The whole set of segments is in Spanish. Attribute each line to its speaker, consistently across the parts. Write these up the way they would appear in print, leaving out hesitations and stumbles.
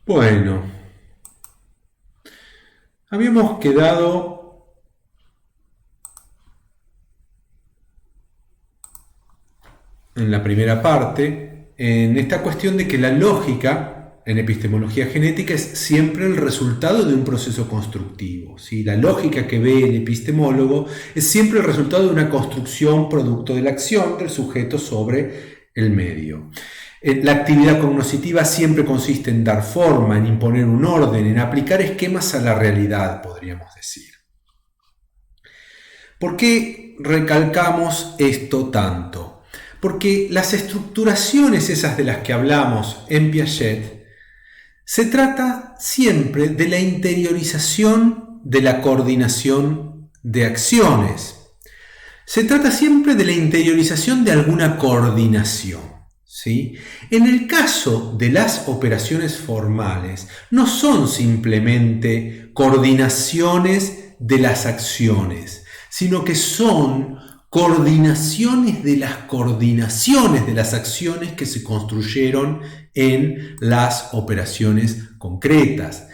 Speaker 1: Bueno, habíamos quedado en la primera parte en esta cuestión de que la lógica en epistemología genética es siempre el resultado de un proceso constructivo. ¿Sí? La lógica que ve el epistemólogo es siempre el resultado de una construcción producto de la acción del sujeto sobre el medio. La actividad cognoscitiva siempre consiste en dar forma, en imponer un orden, en aplicar esquemas a la realidad, podríamos decir. ¿Por qué recalcamos esto tanto? Porque las estructuraciones esas de las que hablamos en Piaget, se trata siempre de la interiorización de la coordinación de acciones. Se trata siempre de la interiorización de alguna coordinación. ¿Sí? En el caso de las operaciones formales, no son simplemente coordinaciones de las acciones, sino que son coordinaciones de las acciones que se construyeron en las operaciones concretas.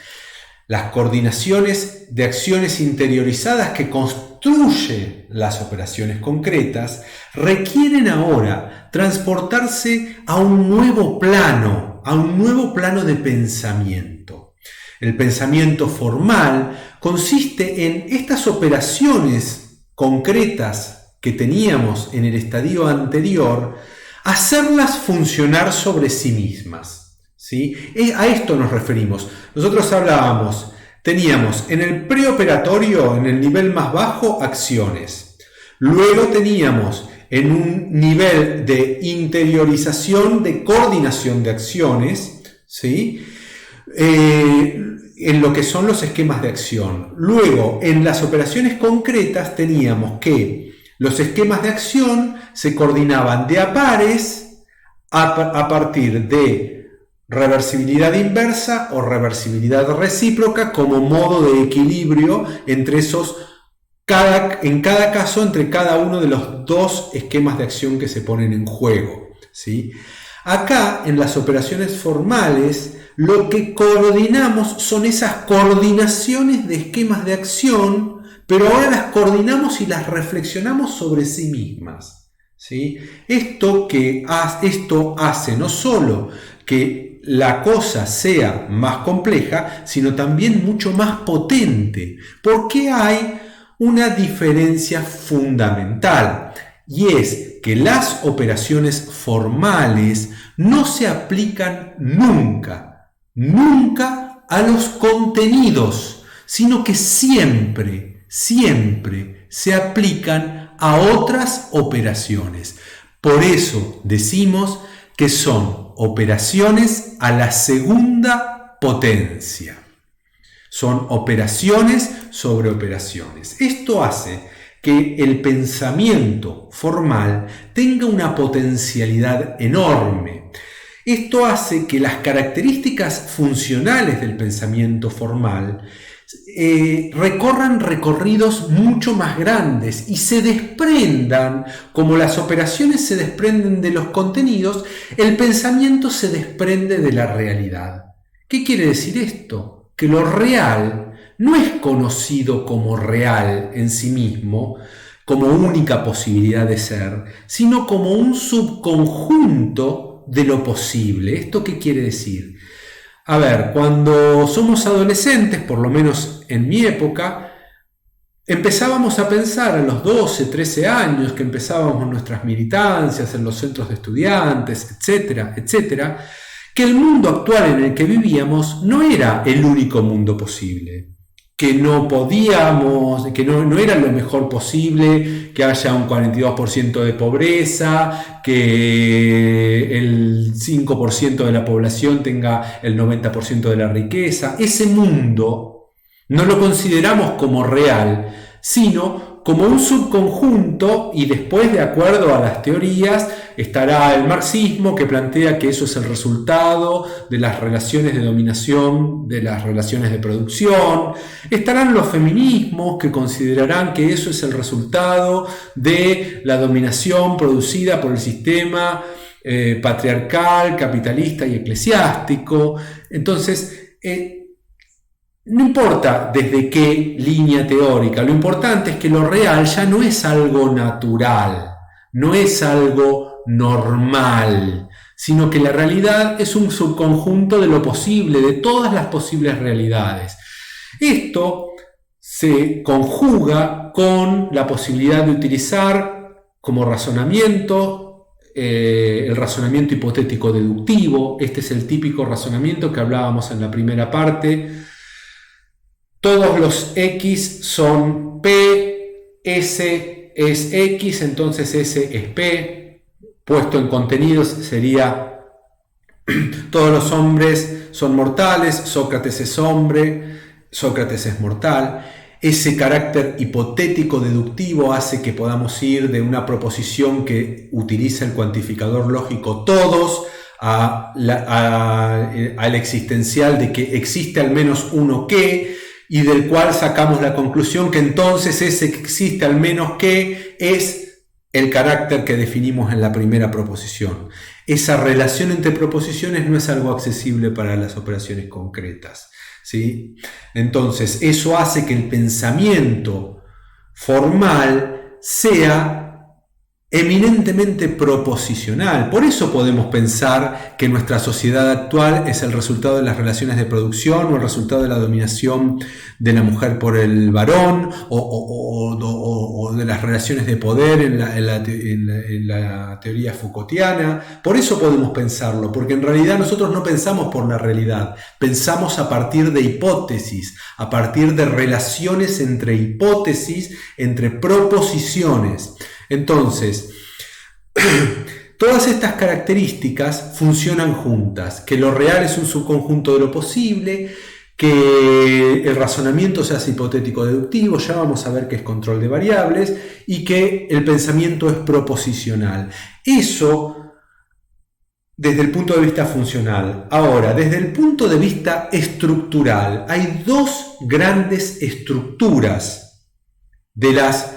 Speaker 1: Las coordinaciones de acciones interiorizadas que construyen las operaciones concretas requieren ahora transportarse a un nuevo plano de pensamiento. El pensamiento formal consiste en estas operaciones concretas que teníamos en el estadio anterior, hacerlas funcionar sobre sí mismas. ¿Sí? A esto nos referimos. Nosotros teníamos en el preoperatorio, en el nivel más bajo, acciones. Luego teníamos en un nivel de interiorización, de coordinación de acciones, ¿sí? En lo que son los esquemas de acción. Luego, en las operaciones concretas teníamos que los esquemas de acción se coordinaban de a pares a partir de reversibilidad inversa o reversibilidad recíproca como modo de equilibrio entre en cada caso entre cada uno de los dos esquemas de acción que se ponen en juego. ¿Sí? Acá, en las operaciones formales, lo que coordinamos son esas coordinaciones de esquemas de acción, pero ahora las coordinamos y las reflexionamos sobre sí mismas. ¿Sí? Esto hace no solo que la cosa sea más compleja, sino también mucho más potente, porque hay una diferencia fundamental, y es que las operaciones formales no se aplican nunca a los contenidos, sino que siempre se aplican a otras operaciones. Por eso decimos que son operaciones a la segunda potencia. Son operaciones sobre operaciones. Esto hace que el pensamiento formal tenga una potencialidad enorme. Esto hace que las características funcionales del pensamiento formal recorran recorridos mucho más grandes y se desprendan, como las operaciones se desprenden de los contenidos, el pensamiento se desprende de la realidad. ¿Qué quiere decir esto? Que lo real no es conocido como real en sí mismo, como única posibilidad de ser, sino como un subconjunto de lo posible. ¿Esto qué quiere decir? A ver, cuando somos adolescentes, por lo menos en mi época, empezábamos a pensar a los 12, 13 años, que empezábamos nuestras militancias en los centros de estudiantes, etcétera, etcétera, que el mundo actual en el que vivíamos no era el único mundo posible, que no podíamos, que no era lo mejor posible, que haya un 42% de pobreza, que el 5% de la población tenga el 90% de la riqueza. Ese mundo no lo consideramos como real, sino como un subconjunto, y después, de acuerdo a las teorías, estará el marxismo, que plantea que eso es el resultado de las relaciones de dominación, de las relaciones de producción. Estarán los feminismos, que considerarán que eso es el resultado de la dominación producida por el sistema patriarcal, capitalista y eclesiástico. Entonces, no importa desde qué línea teórica, lo importante es que lo real ya no es algo natural, no es algo normal, sino que la realidad es un subconjunto de lo posible, de todas las posibles realidades. Esto se conjuga con la posibilidad de utilizar como razonamiento el razonamiento hipotético deductivo. Este es el típico razonamiento que hablábamos en la primera parte. Todos los X son P, S es X, entonces S es P. Puesto en contenidos sería todos los hombres son mortales, Sócrates es hombre, Sócrates es mortal. Ese carácter hipotético deductivo hace que podamos ir de una proposición que utiliza el cuantificador lógico todos al existencial de que existe al menos uno que, y del cual sacamos la conclusión que entonces ese que existe al menos que es el carácter que definimos en la primera proposición. Esa relación entre proposiciones no es algo accesible para las operaciones concretas, ¿sí? Entonces, eso hace que el pensamiento formal sea eminentemente proposicional. Por eso podemos pensar que nuestra sociedad actual es el resultado de las relaciones de producción o el resultado de la dominación de la mujer por el varón o de las relaciones de poder en la teoría Foucaultiana. Por eso podemos pensarlo, porque en realidad nosotros no pensamos por la realidad, pensamos a partir de hipótesis, a partir de relaciones entre hipótesis, entre proposiciones. Entonces, todas estas características funcionan juntas, que lo real es un subconjunto de lo posible, que el razonamiento se hace hipotético deductivo, ya vamos a ver que es control de variables, y que el pensamiento es proposicional. Eso desde el punto de vista funcional. Ahora, desde el punto de vista estructural, hay dos grandes estructuras de las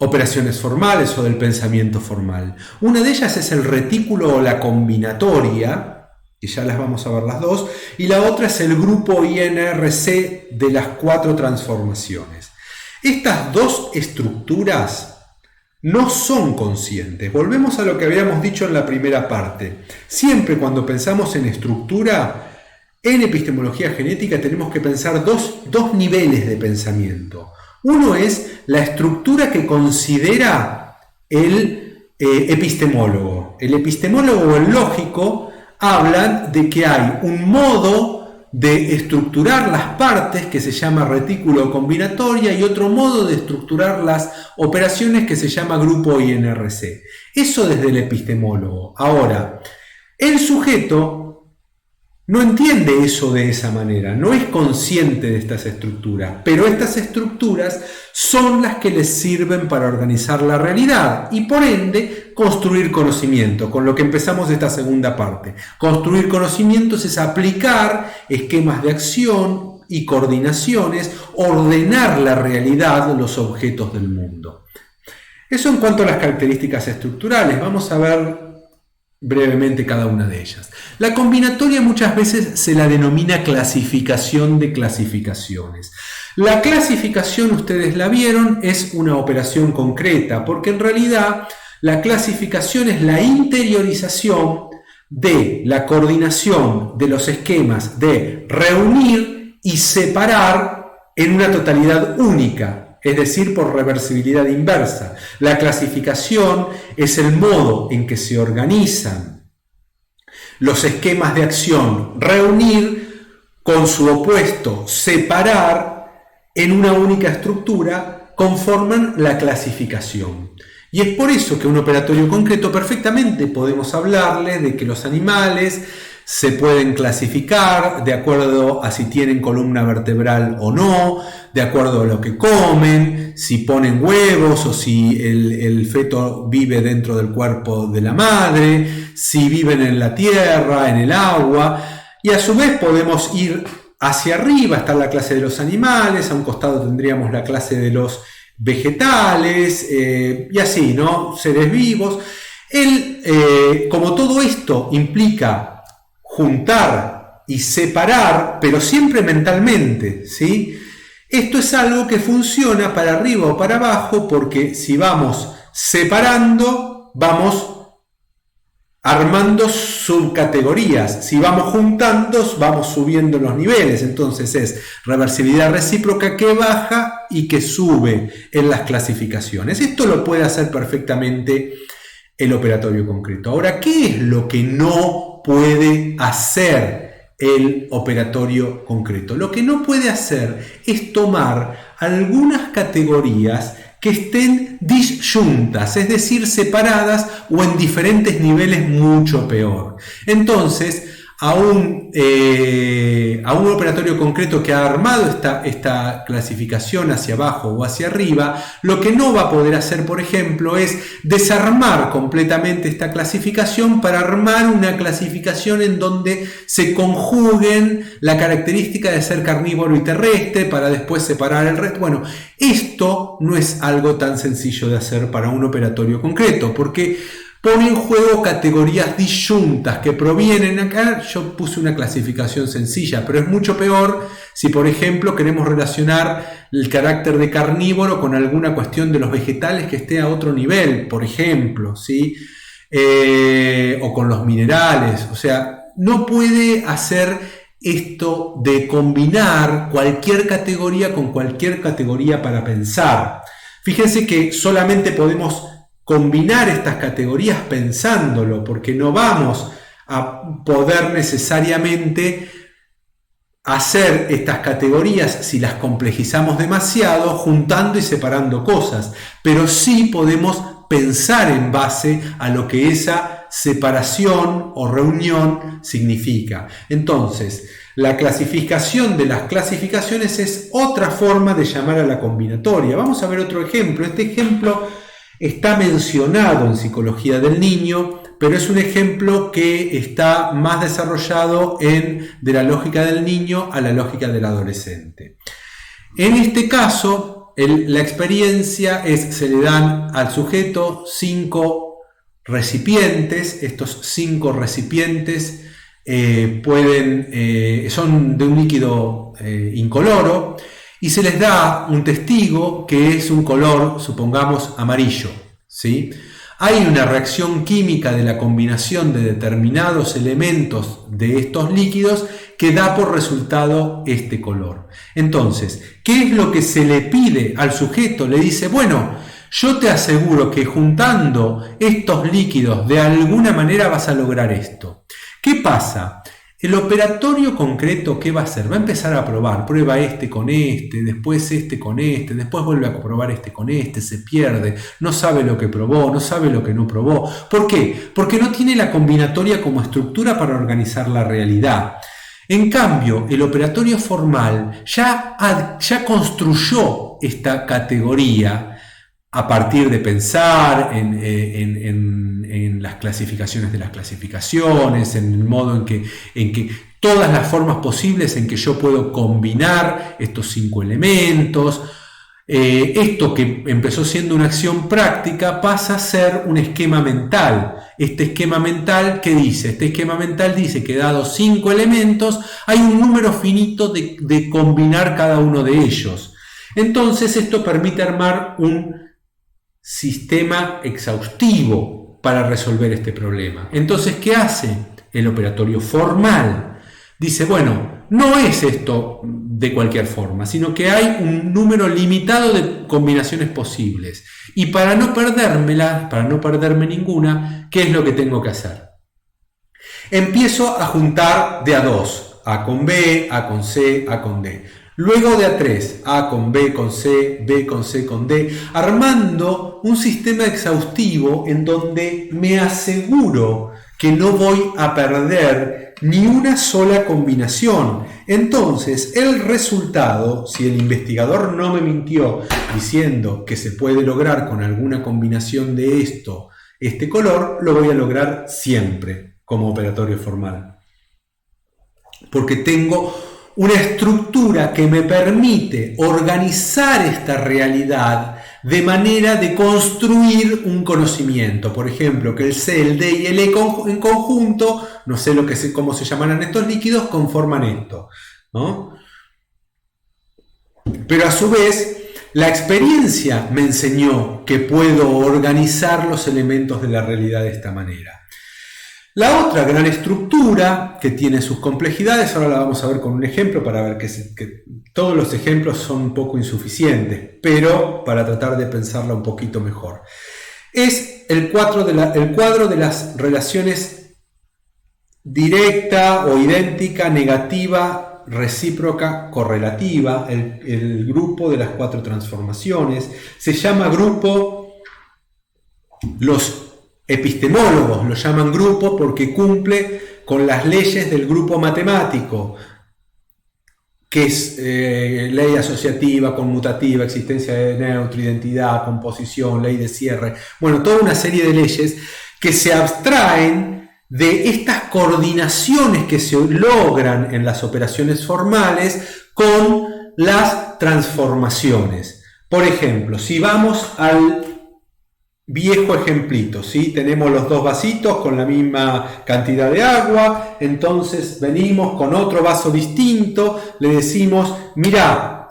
Speaker 1: operaciones formales o del pensamiento formal. Una de ellas es el retículo o la combinatoria, y ya las vamos a ver las dos, y la otra es el grupo INRC de las 4 transformaciones. Estas dos estructuras no son conscientes. Volvemos a lo que habíamos dicho en la primera parte. Siempre cuando pensamos en estructura, en epistemología genética tenemos que pensar dos niveles de pensamiento. Uno es la estructura que considera el epistemólogo. El epistemólogo o el lógico hablan de que hay un modo de estructurar las partes que se llama retículo combinatoria y otro modo de estructurar las operaciones que se llama grupo INRC. Eso desde el epistemólogo. Ahora, el sujeto no entiende eso de esa manera, no es consciente de estas estructuras, pero estas estructuras son las que les sirven para organizar la realidad y por ende construir conocimiento, con lo que empezamos esta segunda parte. Construir conocimientos es aplicar esquemas de acción y coordinaciones, ordenar la realidad, los objetos del mundo. Eso en cuanto a las características estructurales. Vamos a ver brevemente cada una de ellas. La combinatoria muchas veces se la denomina clasificación de clasificaciones. La clasificación, ustedes la vieron, es una operación concreta, porque en realidad la clasificación es la interiorización de la coordinación de los esquemas de reunir y separar en una totalidad única. Es decir, por reversibilidad inversa. La clasificación es el modo en que se organizan los esquemas de acción, reunir con su opuesto, separar en una única estructura, conforman la clasificación. Y es por eso que un operatorio concreto perfectamente podemos hablarle de que los animales se pueden clasificar de acuerdo a si tienen columna vertebral o no, de acuerdo a lo que comen, si ponen huevos o si el feto vive dentro del cuerpo de la madre, si viven en la tierra, en el agua, y a su vez podemos ir hacia arriba, está la clase de los animales, a un costado tendríamos la clase de los vegetales, y así, ¿no? Seres vivos. Como todo esto implica juntar y separar, pero siempre mentalmente, ¿sí? Esto es algo que funciona para arriba o para abajo, porque si vamos separando, vamos armando subcategorías. Si vamos juntando, vamos subiendo los niveles. Entonces es reversibilidad recíproca que baja y que sube en las clasificaciones. Esto lo puede hacer perfectamente el operatorio concreto. Ahora, ¿qué es lo que no puede hacer el operatorio concreto? Lo que no puede hacer es tomar algunas categorías que estén disyuntas, es decir, separadas o en diferentes niveles mucho peor. Entonces, a un operatorio concreto que ha armado esta clasificación hacia abajo o hacia arriba, lo que no va a poder hacer, por ejemplo, es desarmar completamente esta clasificación para armar una clasificación en donde se conjuguen la característica de ser carnívoro y terrestre para después separar el resto. Bueno, esto no es algo tan sencillo de hacer para un operatorio concreto, porque pone en juego categorías disyuntas que provienen acá. Yo puse una clasificación sencilla, pero es mucho peor si, por ejemplo, queremos relacionar el carácter de carnívoro con alguna cuestión de los vegetales que esté a otro nivel, por ejemplo, ¿sí? O con los minerales. O sea, no puede hacer esto de combinar cualquier categoría con cualquier categoría para pensar. Fíjense que solamente podemos combinar estas categorías pensándolo, porque no vamos a poder necesariamente hacer estas categorías si las complejizamos demasiado, juntando y separando cosas, pero sí podemos pensar en base a lo que esa separación o reunión significa. Entonces, la clasificación de las clasificaciones es otra forma de llamar a la combinatoria. Vamos a ver otro ejemplo. Este ejemplo está mencionado en Psicología del Niño, pero es un ejemplo que está más desarrollado de la lógica del niño a la lógica del adolescente. En este caso, la experiencia se le dan al sujeto 5 recipientes. Estos 5 recipientes son de un líquido incoloro, y se les da un testigo que es un color, supongamos, amarillo, ¿sí? Hay una reacción química de la combinación de determinados elementos de estos líquidos que da por resultado este color. Entonces, ¿qué es lo que se le pide al sujeto? Le dice, bueno, yo te aseguro que juntando estos líquidos de alguna manera vas a lograr esto. ¿Qué pasa? El operatorio concreto, ¿qué va a hacer? Va a empezar a probar, prueba este con este, después este con este, después vuelve a probar este con este, se pierde, no sabe lo que probó, no sabe lo que no probó. ¿Por qué? Porque no tiene la combinatoria como estructura para organizar la realidad. En cambio, el operatorio formal ya construyó esta categoría a partir de pensar en las clasificaciones de las clasificaciones, en el modo en que todas las formas posibles en que yo puedo combinar estos 5 elementos. Esto que empezó siendo una acción práctica pasa a ser un esquema mental. Este esquema mental, ¿qué dice? Este esquema mental dice que dados 5 elementos, hay un número finito de combinar cada uno de ellos. Entonces esto permite armar un sistema exhaustivo para resolver este problema. Entonces, ¿qué hace el operatorio formal? Dice, bueno, no es esto de cualquier forma, sino que hay un número limitado de combinaciones posibles. Y para no perdérmela, para no perderme ninguna, ¿qué es lo que tengo que hacer? Empiezo a juntar de a 2, A con B, A con C, A con D. Luego de a 3, A con B con C, B con C con D, armando un sistema exhaustivo en donde me aseguro que no voy a perder ni una sola combinación. Entonces, el resultado, si el investigador no me mintió diciendo que se puede lograr con alguna combinación de este color, lo voy a lograr siempre como operatorio formal. Porque tengo una estructura que me permite organizar esta realidad de manera de construir un conocimiento. Por ejemplo, que el C, el D y el E en conjunto, no sé cómo se llamarán estos líquidos, conforman esto, ¿no? Pero a su vez, la experiencia me enseñó que puedo organizar los elementos de la realidad de esta manera. La otra gran estructura que tiene sus complejidades, ahora la vamos a ver con un ejemplo para ver que todos los ejemplos son un poco insuficientes, pero para tratar de pensarla un poquito mejor. Es el cuadro de las relaciones directa o idéntica, negativa, recíproca, correlativa, el grupo de las 4 transformaciones. Se llama grupo, los epistemólogos lo llaman grupo porque cumple con las leyes del grupo matemático, que es ley asociativa, conmutativa, existencia de neutro, identidad, composición, ley de cierre. Bueno, toda una serie de leyes que se abstraen de estas coordinaciones que se logran en las operaciones formales con las transformaciones. Por ejemplo, si vamos al viejo ejemplito, ¿sí? Tenemos los 2 vasitos con la misma cantidad de agua, entonces venimos con otro vaso distinto, le decimos, mirá,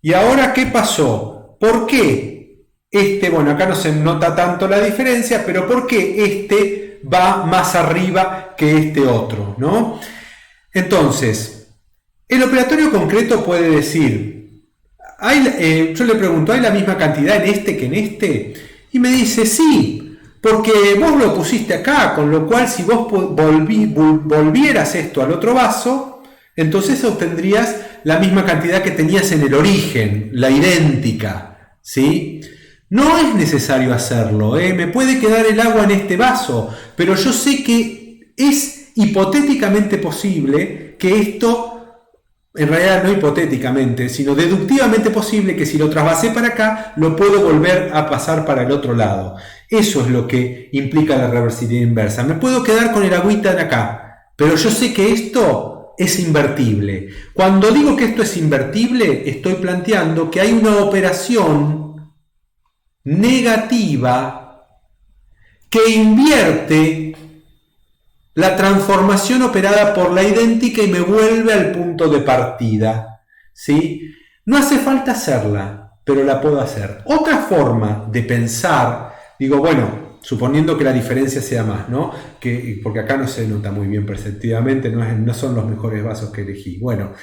Speaker 1: ¿y ahora qué pasó? ¿Por qué bueno, acá no se nota tanto la diferencia, pero ¿por qué este va más arriba que este otro, ¿no? Entonces, el operatorio concreto puede decir, yo le pregunto, ¿hay la misma cantidad en este que en este? Y me dice, sí, porque vos lo pusiste acá, con lo cual si vos volvieras esto al otro vaso, entonces obtendrías la misma cantidad que tenías en el origen, la idéntica, ¿sí? No es necesario hacerlo, me puede quedar el agua en este vaso, pero yo sé que es hipotéticamente posible que esto, en realidad no hipotéticamente, sino deductivamente posible que si lo trasvasé para acá, lo puedo volver a pasar para el otro lado. Eso es lo que implica la reversibilidad inversa. Me puedo quedar con el agüita de acá, pero yo sé que esto es invertible. Cuando digo que esto es invertible, estoy planteando que hay una operación negativa que invierte la transformación operada por la idéntica y me vuelve al punto de partida, ¿sí? No hace falta hacerla, pero la puedo hacer. Otra forma de pensar, digo, bueno, suponiendo que la diferencia sea más, ¿no? Porque acá no se nota muy bien perceptivamente, no son los mejores vasos que elegí. Bueno,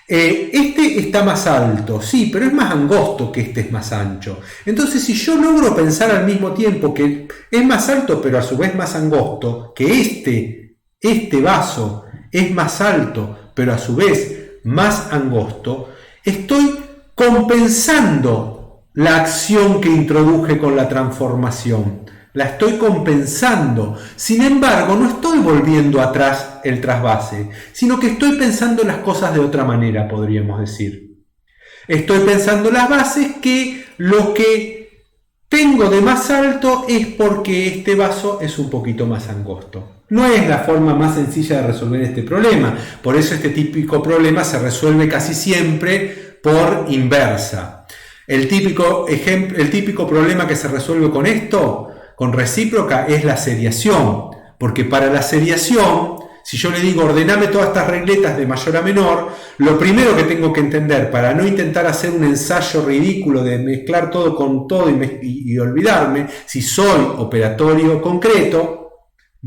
Speaker 1: este está más alto, sí, pero es más angosto que este es más ancho. Entonces, si yo logro pensar al mismo tiempo que es más alto, pero a su vez más angosto, que este vaso es más alto, pero a su vez más angosto, estoy compensando la acción que introduje con la transformación. La estoy compensando. Sin embargo, no estoy volviendo atrás el trasvase, sino que estoy pensando las cosas de otra manera, podríamos decir. Estoy pensando las bases que lo que tengo de más alto es porque este vaso es un poquito más angosto. No es la forma más sencilla de resolver este problema. Por eso este típico problema se resuelve casi siempre por inversa. El típico problema que se resuelve con esto, con recíproca, es la seriación. Porque para la seriación, si yo le digo ordename todas estas regletas de mayor a menor, lo primero que tengo que entender para no intentar hacer un ensayo ridículo de mezclar todo con todo y olvidarme, si soy operatorio concreto,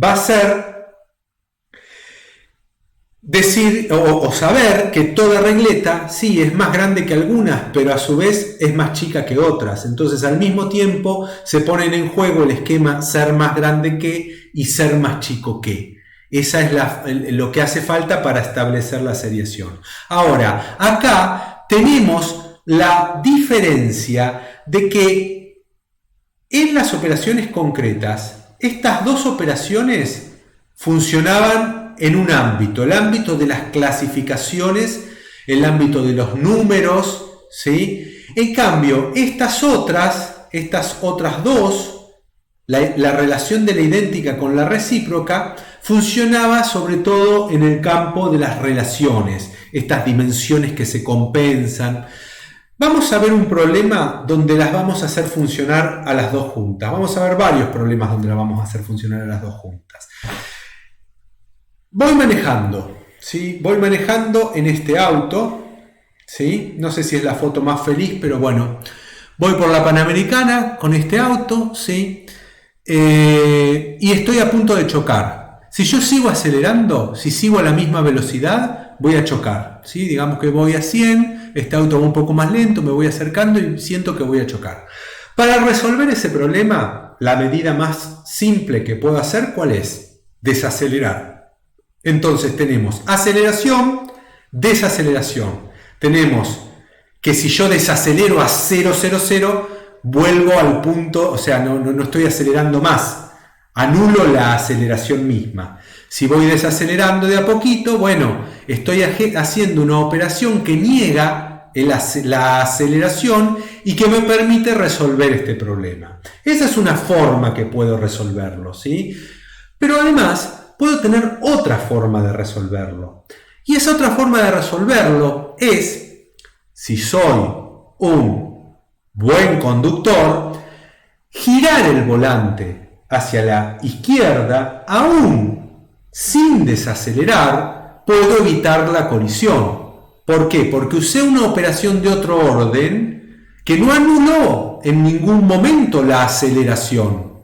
Speaker 1: va a ser decir o saber que toda regleta sí es más grande que algunas, pero a su vez es más chica que otras. Entonces al mismo tiempo se ponen en juego el esquema ser más grande que y ser más chico que. Esa es lo que hace falta para establecer la seriación. Ahora, acá tenemos la diferencia de que en las operaciones concretas, estas dos operaciones funcionaban en un ámbito, el ámbito de las clasificaciones, el ámbito de los números, ¿sí? En cambio, estas otras dos, la relación de la idéntica con la recíproca, funcionaba sobre todo en el campo de las relaciones, estas dimensiones que se compensan. Vamos a ver un problema donde las vamos a hacer funcionar a las dos juntas. Vamos a ver varios problemas donde las vamos a hacer funcionar a las dos juntas. Voy manejando, ¿sí? Voy manejando en este auto, ¿sí? No sé si es la foto más feliz, pero bueno, voy por la Panamericana con este auto, ¿sí? Y estoy a punto de chocar. Si yo sigo acelerando, si sigo a la misma velocidad, voy a chocar, ¿sí? Digamos que voy a 100, este auto va un poco más lento, me voy acercando y siento que voy a chocar. Para resolver ese problema, la medida más simple que puedo hacer, ¿cuál es? Desacelerar. Entonces tenemos aceleración, desaceleración. Tenemos que si yo desacelero a 0, 0, 0, vuelvo al punto, o sea, no estoy acelerando más. Anulo la aceleración misma. Si voy desacelerando de a poquito, bueno, estoy haciendo una operación que niega la aceleración y que me permite resolver este problema. Esa es una forma que puedo resolverlo, ¿sí? Pero además puedo tener otra forma de resolverlo. Y esa otra forma de resolverlo es, si soy un buen conductor, girar el volante hacia la izquierda, aún sin desacelerar, puedo evitar la colisión. ¿Por qué? Porque usé una operación de otro orden que no anuló en ningún momento la aceleración,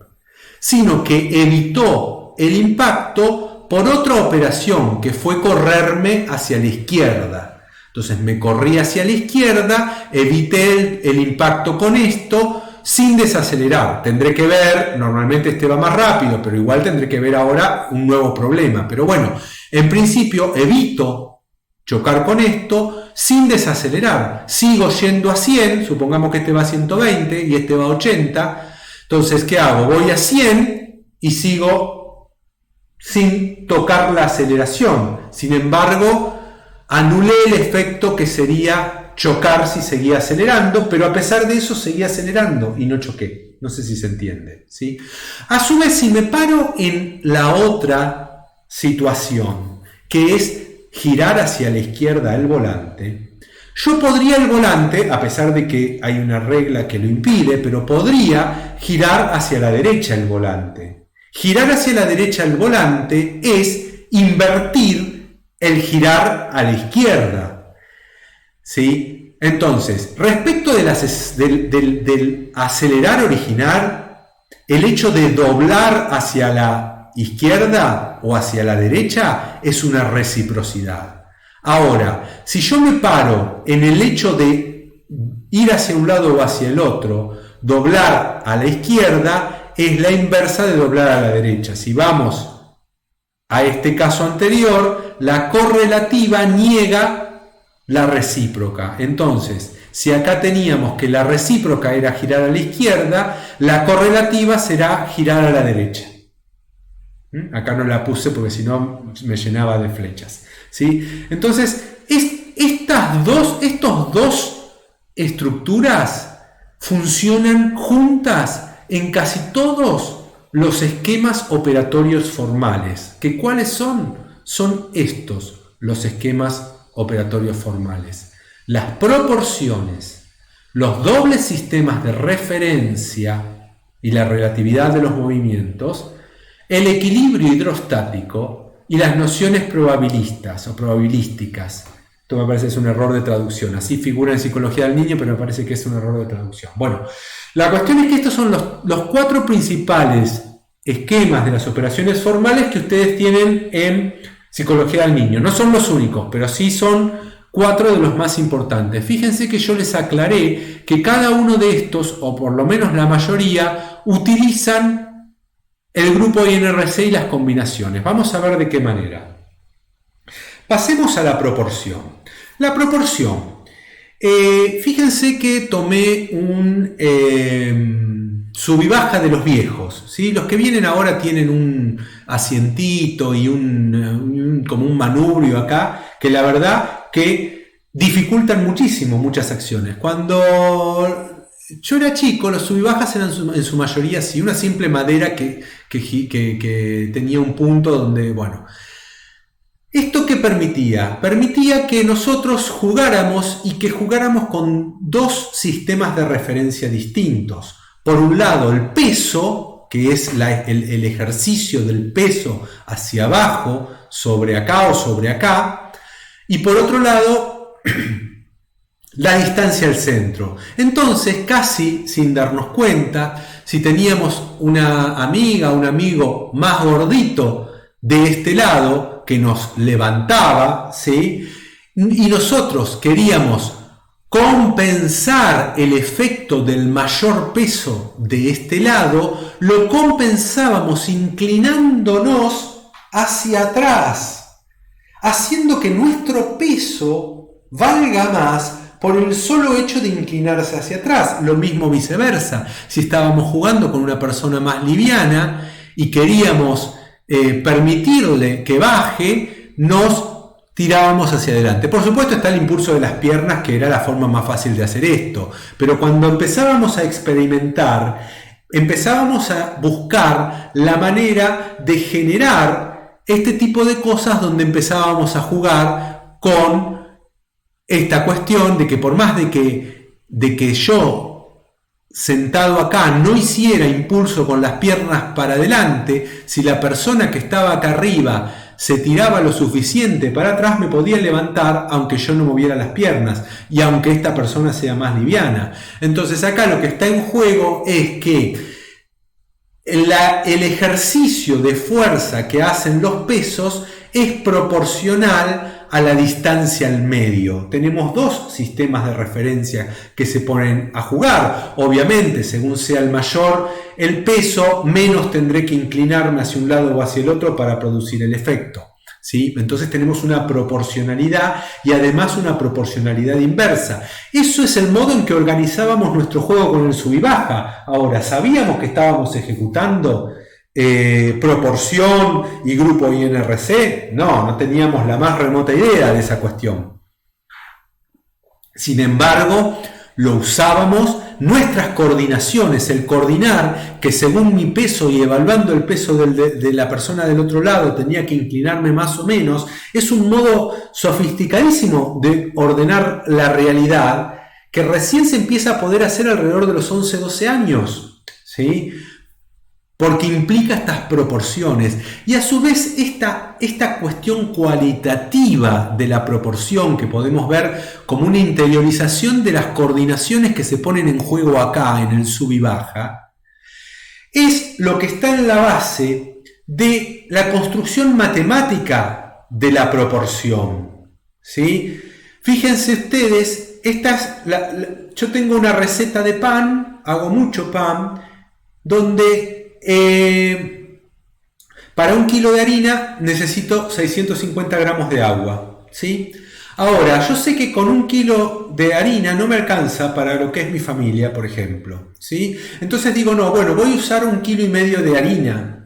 Speaker 1: sino que evitó el impacto por otra operación que fue correrme hacia la izquierda. Entonces me corrí hacia la izquierda, evité el impacto con esto sin desacelerar. Tendré que ver, normalmente este va más rápido, pero igual tendré que ver ahora un nuevo problema. Pero bueno, en principio evito chocar con esto sin desacelerar. Sigo yendo a 100, supongamos que este va a 120 y este va a 80. Entonces, ¿qué hago? Voy a 100 y sigo sin tocar la aceleración. Sin embargo, anulé el efecto que sería chocar si seguía acelerando, pero a pesar de eso seguía acelerando y no choqué. No sé si se entiende, ¿sí? A su vez, si me paro en la otra situación, que es girar hacia la izquierda el volante, yo podría el volante, a pesar de que hay una regla que lo impide, pero podría girar hacia la derecha el volante. Girar hacia la derecha el volante es invertir el girar a la izquierda, ¿sí? Entonces, respecto del acelerar original, el hecho de doblar hacia la izquierda o hacia la derecha es una reciprocidad. Ahora, si yo me paro en el hecho de ir hacia un lado o hacia el otro, doblar a la izquierda es la inversa de doblar a la derecha. Si vamos a este caso anterior, la correlativa niega la recíproca. Entonces, si acá teníamos que la recíproca era girar a la izquierda, la correlativa será girar a la derecha. Acá no la puse porque si no me llenaba de flechas, ¿sí? Entonces, estos dos estructuras funcionan juntas en casi todos los esquemas operatorios formales. ¿Que cuáles son? Son estos los esquemas operatorios formales. Las proporciones, los dobles sistemas de referencia y la relatividad de los movimientos, el equilibrio hidrostático y las nociones probabilistas o probabilísticas. Esto me parece que es un error de traducción. Así figura en Psicología del Niño, pero me parece que es un error de traducción. Bueno, la cuestión es que estos son los cuatro principales esquemas de las operaciones formales que ustedes tienen en Psicología del Niño. No son los únicos, pero sí son cuatro de los más importantes. Fíjense que yo les aclaré que cada uno de estos, o por lo menos la mayoría, utilizan el grupo INRC y las combinaciones. Vamos a ver de qué manera. Pasemos a la proporción. La proporción. Fíjense que tomé un sub y baja de los viejos, ¿sí? Los que vienen ahora tienen un asientito y como un manubrio acá, que la verdad que dificultan muchísimo muchas acciones. Cuando yo era chico, los sub y bajas eran en su mayoría así, una simple madera que tenía un punto donde, bueno. ¿Esto qué permitía? Permitía que nosotros jugáramos y que jugáramos con dos sistemas de referencia distintos. Por un lado, el peso, que es el ejercicio del peso hacia abajo, sobre acá o sobre acá, y por otro lado, la distancia al centro. Entonces, casi sin darnos cuenta, si teníamos una amiga, un amigo más gordito de este lado, que nos levantaba, ¿sí? Y nosotros queríamos compensar el efecto del mayor peso de este lado, lo compensábamos inclinándonos hacia atrás, haciendo que nuestro peso valga más por el solo hecho de inclinarse hacia atrás. Lo mismo viceversa, si estábamos jugando con una persona más liviana y queríamos permitirle que baje, nos tirábamos hacia adelante. Por supuesto está el impulso de las piernas, que era la forma más fácil de hacer esto, pero cuando empezábamos a experimentar, empezábamos a buscar la manera de generar este tipo de cosas, donde empezábamos a jugar con esta cuestión de que por más de que yo sentado acá no hiciera impulso con las piernas para adelante, si la persona que estaba acá arriba se tiraba lo suficiente para atrás, me podía levantar aunque yo no moviera las piernas y aunque esta persona sea más liviana. Entonces acá lo que está en juego es que el ejercicio de fuerza que hacen los pesos es proporcional a la distancia al medio. Tenemos dos sistemas de referencia que se ponen a jugar. Obviamente, según sea el mayor el peso, menos tendré que inclinarme hacia un lado o hacia el otro para producir el efecto, ¿sí? Entonces tenemos una proporcionalidad y además una proporcionalidad inversa. Eso es el modo en que organizábamos nuestro juego con el sub y baja. Ahora, ¿sabíamos que estábamos ejecutando proporción y grupo INRC? No teníamos la más remota idea de esa cuestión. Sin embargo, lo usábamos, nuestras coordinaciones, el coordinar que según mi peso y evaluando el peso de la persona del otro lado tenía que inclinarme más o menos, es un modo sofisticadísimo de ordenar la realidad que recién se empieza a poder hacer alrededor de los 11-12 años, ¿sí? Porque implica estas proporciones y a su vez esta cuestión cualitativa de la proporción, que podemos ver como una interiorización de las coordinaciones que se ponen en juego acá en el sub y baja, es lo que está en la base de la construcción matemática de la proporción, ¿sí? Fíjense ustedes, yo tengo una receta de pan, hago mucho pan, donde para 1 kilo de harina necesito 650 gramos de agua, ¿sí? Ahora, yo sé que con 1 kilo de harina no me alcanza para lo que es mi familia, por ejemplo, ¿sí? Entonces digo, no, bueno, voy a usar 1,5 kilos de harina.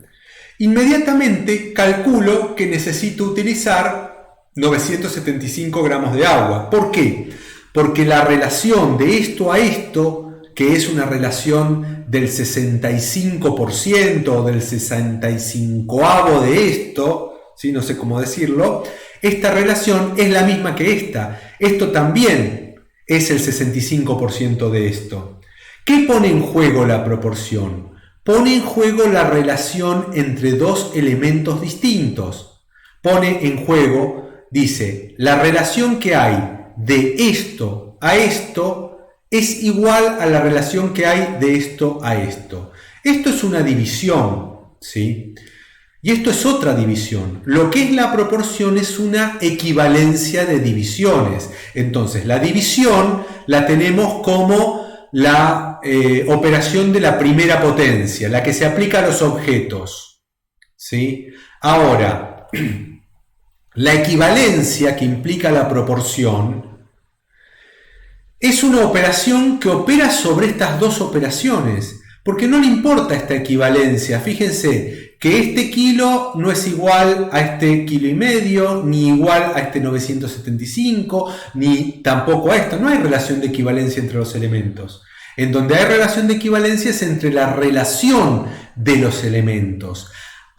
Speaker 1: Inmediatamente calculo que necesito utilizar 975 gramos de agua. ¿Por qué? Porque la relación de esto a esto, que es una relación del 65% o del 65avo de esto, ¿sí? No sé cómo decirlo, esta relación es la misma que esta. Esto también es el 65% de esto. ¿Qué pone en juego la proporción? Pone en juego la relación entre dos elementos distintos. Pone en juego, dice, la relación que hay de esto a esto es igual a la relación que hay de esto a esto. Esto es una división, ¿sí? Y esto es otra división. Lo que es la proporción es una equivalencia de divisiones. Entonces, la división la tenemos como la operación de la primera potencia, la que se aplica a los objetos, ¿sí? Ahora, la equivalencia que implica la proporción es una operación que opera sobre estas dos operaciones, porque no le importa esta equivalencia. Fíjense que este kilo no es igual a este 1,5 kilos, ni igual a este 975, ni tampoco a esto. No hay relación de equivalencia entre los elementos. En donde hay relación de equivalencia es entre la relación de los elementos.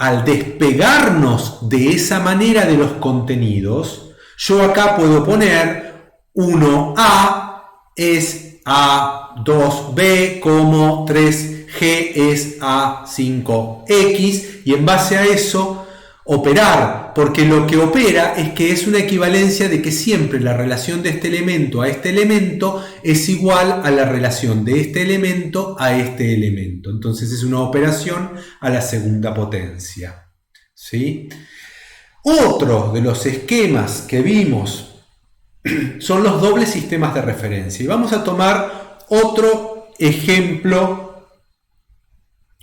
Speaker 1: al despegarnos de esa manera de los contenidos, yo acá puedo poner 1A es A2B como 3G es A5X y en base a eso operar, porque lo que opera es que es una equivalencia de que siempre la relación de este elemento a este elemento es igual a la relación de este elemento a este elemento. Entonces es una operación a la segunda potencia, ¿sí? Otro de los esquemas que vimos son los dobles sistemas de referencia. Y vamos a tomar otro ejemplo,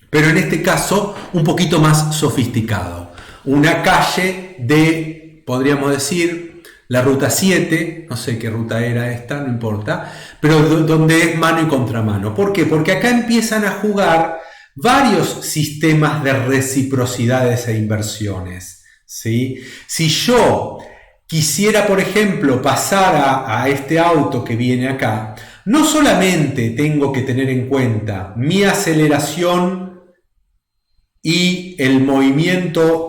Speaker 1: pero en este caso un poquito más sofisticado. Una calle de, podríamos decir, la ruta 7, no sé qué ruta era esta, no importa, pero donde es mano y contramano. ¿Por qué? Porque acá empiezan a jugar varios sistemas de reciprocidades e inversiones, ¿sí? Si yo quisiera, por ejemplo, pasar a este auto que viene acá, no solamente tengo que tener en cuenta mi aceleración y el movimiento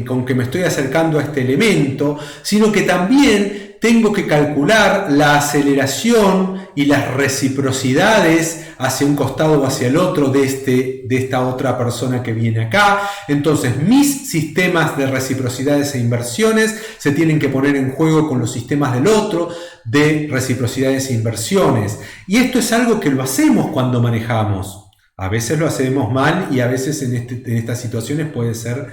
Speaker 1: con que me estoy acercando a este elemento, sino que también tengo que calcular la aceleración y las reciprocidades hacia un costado o hacia el otro de esta otra persona que viene acá. Entonces mis sistemas de reciprocidades e inversiones se tienen que poner en juego con los sistemas del otro de reciprocidades e inversiones. Y esto es algo que lo hacemos cuando manejamos. A veces lo hacemos mal y a veces en estas situaciones puede ser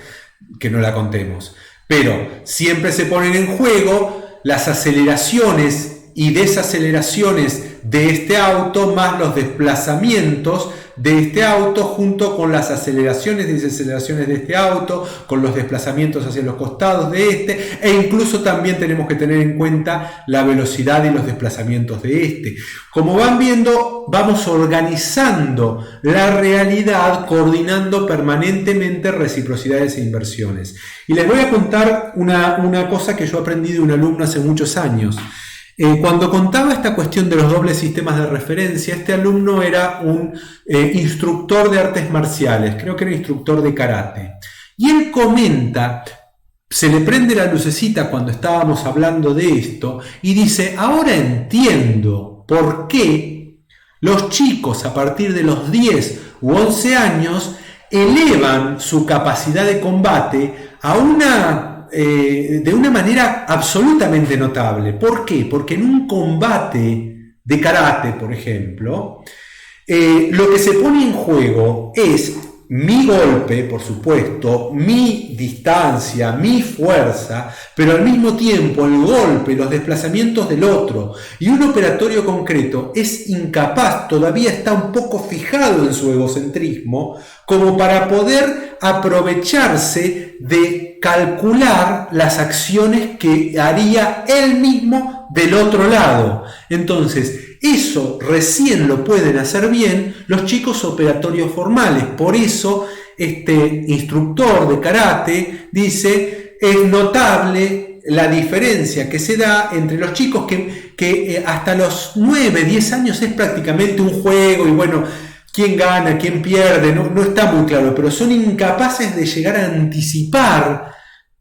Speaker 1: que no la contemos. Pero siempre se ponen en juego las aceleraciones y desaceleraciones de este auto más los desplazamientos de este auto junto con las aceleraciones y desaceleraciones de este auto, con los desplazamientos hacia los costados de este, e incluso también tenemos que tener en cuenta la velocidad y los desplazamientos de este. Como van viendo, vamos organizando la realidad, coordinando permanentemente reciprocidades e inversiones. Y les voy a contar una cosa que yo aprendí de un alumno hace muchos años. Cuando contaba esta cuestión de los dobles sistemas de referencia, este alumno era un instructor de artes marciales, creo que era instructor de karate. Y él comenta, se le prende la lucecita cuando estábamos hablando de esto, y dice, ahora entiendo por qué los chicos a partir de los 10 u 11 años elevan su capacidad de combate a de una manera absolutamente notable. ¿Por qué? Porque en un combate de karate, por ejemplo, lo que se pone en juego es mi golpe, por supuesto, mi distancia, mi fuerza, pero al mismo tiempo el golpe, los desplazamientos del otro. Y un operatorio concreto es incapaz, todavía está un poco fijado en su egocentrismo, como para poder aprovecharse de calcular las acciones que haría él mismo del otro lado. Entonces, eso recién lo pueden hacer bien los chicos operatorios formales. Por eso este instructor de karate dice, es notable la diferencia que se da entre los chicos que hasta los 9, 10 años es prácticamente un juego y bueno, quién gana, quién pierde, no está muy claro, pero son incapaces de llegar a anticipar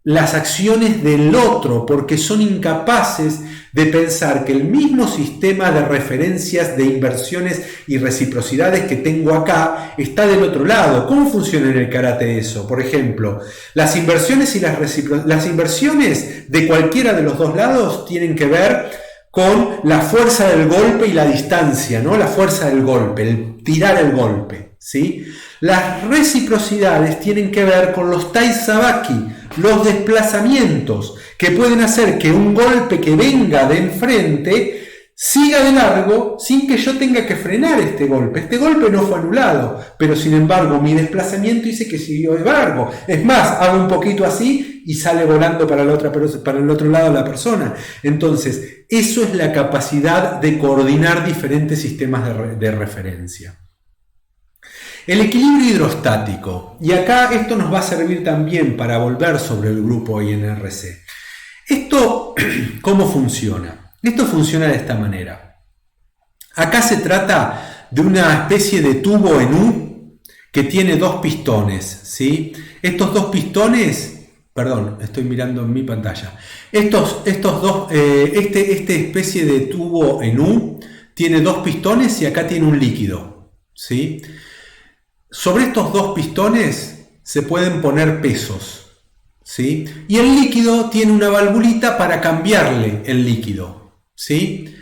Speaker 1: las acciones del otro, porque son incapaces de pensar que el mismo sistema de referencias de inversiones y reciprocidades que tengo acá está del otro lado. ¿Cómo funciona en el karate eso? Por ejemplo, las inversiones y las inversiones de cualquiera de los dos lados tienen que ver con la fuerza del golpe y la distancia, ¿no? La fuerza del golpe, el tirar el golpe, ¿sí? Las reciprocidades tienen que ver con los taizabaki, los desplazamientos, que pueden hacer que un golpe que venga de enfrente siga de largo sin que yo tenga que frenar este golpe. Este golpe no fue anulado, pero sin embargo mi desplazamiento hizo que siguió de largo. Es más, hago un poquito así y sale volando para el otro lado la persona. Entonces, eso es la capacidad de coordinar diferentes sistemas de referencia. El equilibrio hidrostático, y acá esto nos va a servir también para volver sobre el grupo INRC. Esto, ¿cómo funciona? Esto funciona de esta manera. Acá se trata de una especie de tubo en U que tiene dos pistones, ¿sí? Estos dos pistones, perdón, estoy mirando en mi pantalla. Estos dos, esta especie de tubo en U tiene dos pistones y acá tiene un líquido, ¿sí? Sobre estos dos pistones se pueden poner pesos, ¿sí? Y el líquido tiene una valvulita para cambiarle el líquido, ¿sí?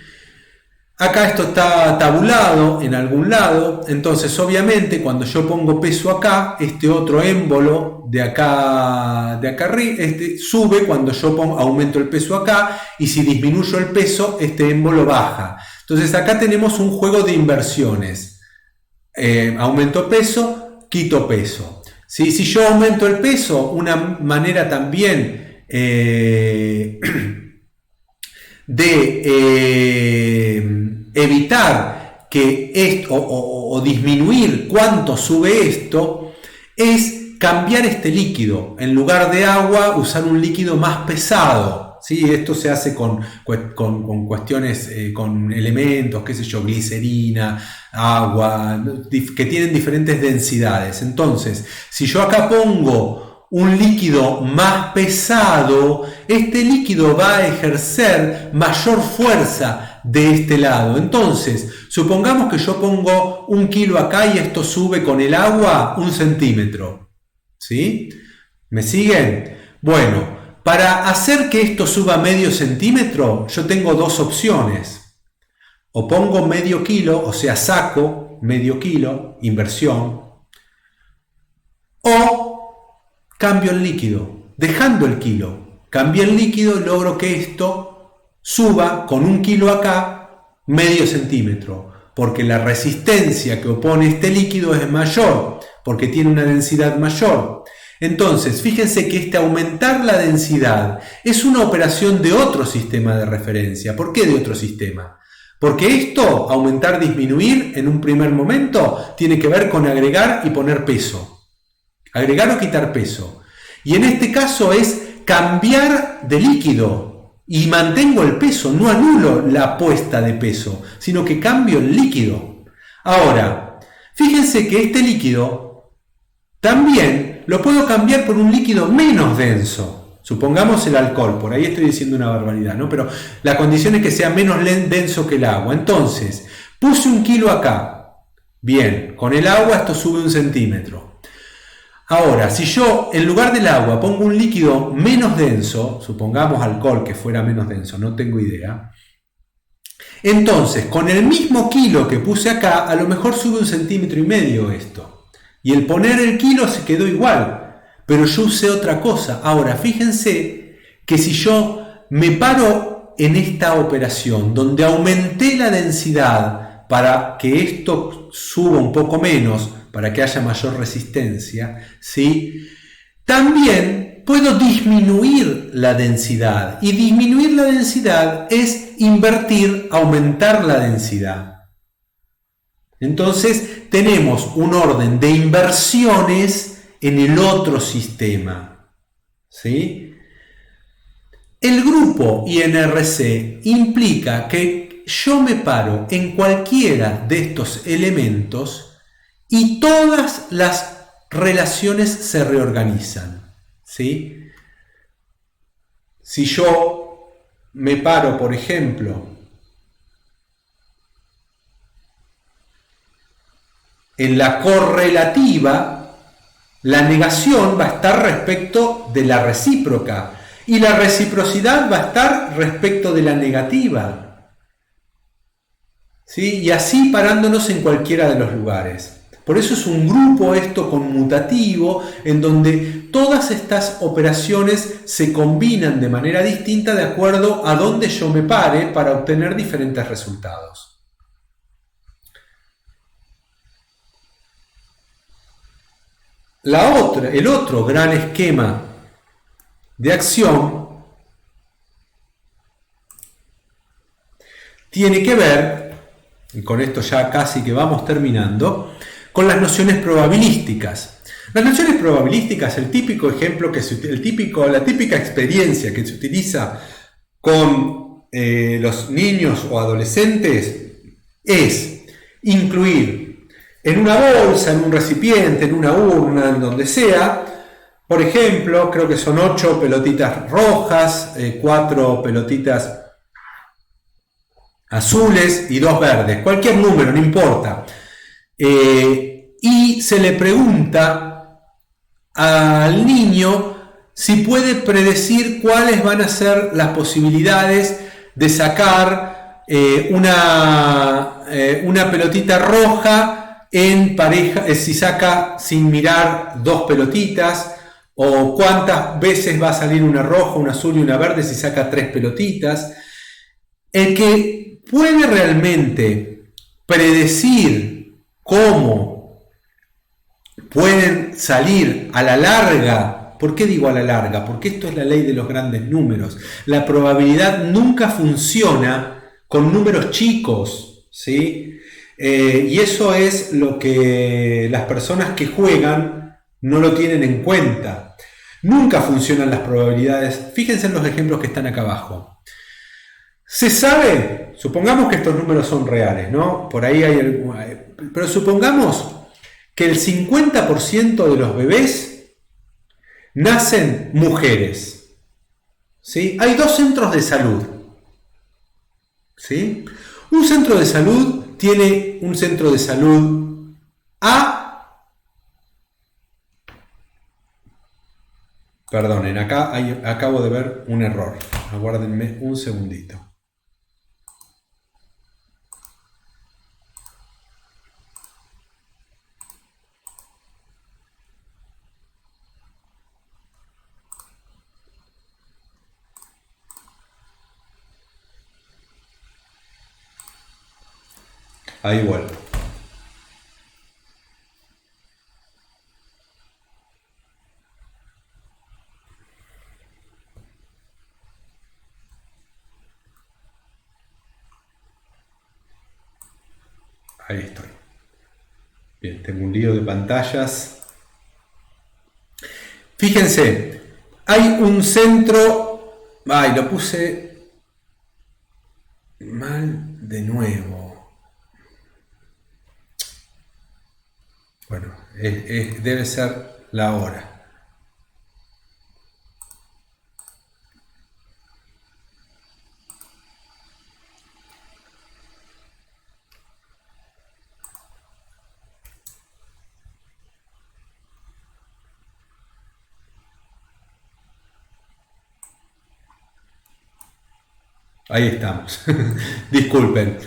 Speaker 1: Acá esto está tabulado en algún lado, entonces obviamente cuando yo pongo peso acá, este otro émbolo de acá arriba, sube cuando yo aumento el peso acá, y si disminuyo el peso, este émbolo baja. Entonces acá tenemos un juego de inversiones. Aumento peso, quito peso. ¿Sí? Si yo aumento el peso, una manera también de evitar que esto o disminuir cuánto sube esto es cambiar este líquido. En lugar de agua, usar un líquido más pesado. ¿Sí? Esto se hace con cuestiones, con elementos, qué sé yo, glicerina, agua, que tienen diferentes densidades. Entonces, si yo acá pongo un líquido más pesado, este líquido va a ejercer mayor fuerza de este lado. Entonces, supongamos que yo pongo 1 kilo acá y esto sube con el agua 1 centímetro. ¿Sí? ¿Me siguen? Bueno, para hacer que esto suba medio centímetro, yo tengo dos opciones. O pongo medio kilo, o sea, saco medio kilo, inversión, o cambio el líquido, dejando el kilo. Cambio el líquido y logro que esto suba con 1 kilo acá, medio centímetro, porque la resistencia que opone este líquido es mayor, porque tiene una densidad mayor. Entonces, fíjense que aumentar la densidad es una operación de otro sistema de referencia. ¿Por qué de otro sistema? Porque esto, aumentar, disminuir, en un primer momento, tiene que ver con agregar y poner peso. Agregar o quitar peso. Y en este caso es cambiar de líquido y mantengo el peso, no anulo la puesta de peso, sino que cambio el líquido. Ahora, fíjense que este líquido también lo puedo cambiar por un líquido menos denso. Supongamos el alcohol, por ahí estoy diciendo una barbaridad, ¿no? Pero la condición es que sea menos denso que el agua. Entonces, puse 1 kilo acá. Bien, con el agua esto sube 1 centímetro. Ahora, si yo en lugar del agua pongo un líquido menos denso, supongamos alcohol que fuera menos denso, no tengo idea, entonces con el mismo kilo que puse acá, a lo mejor sube 1,5 centímetros esto. Y el poner el kilo se quedó igual, pero yo usé otra cosa. Ahora, fíjense que si yo me paro en esta operación, donde aumenté la densidad para que esto suba un poco menos, para que haya mayor resistencia, ¿sí? También puedo disminuir la densidad. Y disminuir la densidad es invertir, aumentar la densidad. Entonces tenemos un orden de inversiones en el otro sistema, ¿sí? El grupo INRC implica que yo me paro en cualquiera de estos elementos y todas las relaciones se reorganizan, ¿sí? Si yo me paro, por ejemplo, en la correlativa, la negación va a estar respecto de la recíproca y la reciprocidad va a estar respecto de la negativa, ¿sí? Y así parándonos en cualquiera de los lugares. Por eso es un grupo esto conmutativo en donde todas estas operaciones se combinan de manera distinta de acuerdo a dónde yo me pare para obtener diferentes resultados. El otro gran esquema de acción tiene que ver, y con esto ya casi que vamos terminando, con las nociones probabilísticas. Las nociones probabilísticas, el típico ejemplo, la típica experiencia que se utiliza con los niños o adolescentes es incluir en una bolsa, en un recipiente, en una urna, en donde sea. Por ejemplo, creo que son 8 pelotitas rojas, 4 pelotitas azules y 2 verdes. Cualquier número, no importa. Y se le pregunta al niño si puede predecir cuáles van a ser las posibilidades de sacar una pelotita roja en pareja, si saca sin mirar 2 pelotitas, o cuántas veces va a salir una roja, una azul y una verde si saca 3 pelotitas. El que puede realmente predecir cómo pueden salir a la larga. ¿Por qué digo a la larga? Porque esto es la ley de los grandes números. La probabilidad nunca funciona con números chicos, ¿sí? Y eso es lo que las personas que juegan no lo tienen en cuenta. Nunca funcionan las probabilidades. Fíjense en los ejemplos que están acá abajo. Se sabe, supongamos que estos números son reales, ¿no? Por ahí hay pero supongamos que el 50% de los bebés nacen mujeres, ¿sí? Hay 2 centros de salud, ¿sí? Un centro de salud tiene un centro de salud A. Perdonen, acá acabo de ver un error. Aguárdenme un segundito. Ahí vuelvo. Ahí estoy. Bien, tengo un lío de pantallas. Fíjense, hay un centro... Ay, lo puse mal de nuevo. Bueno, debe ser la hora. Ahí estamos. Disculpen.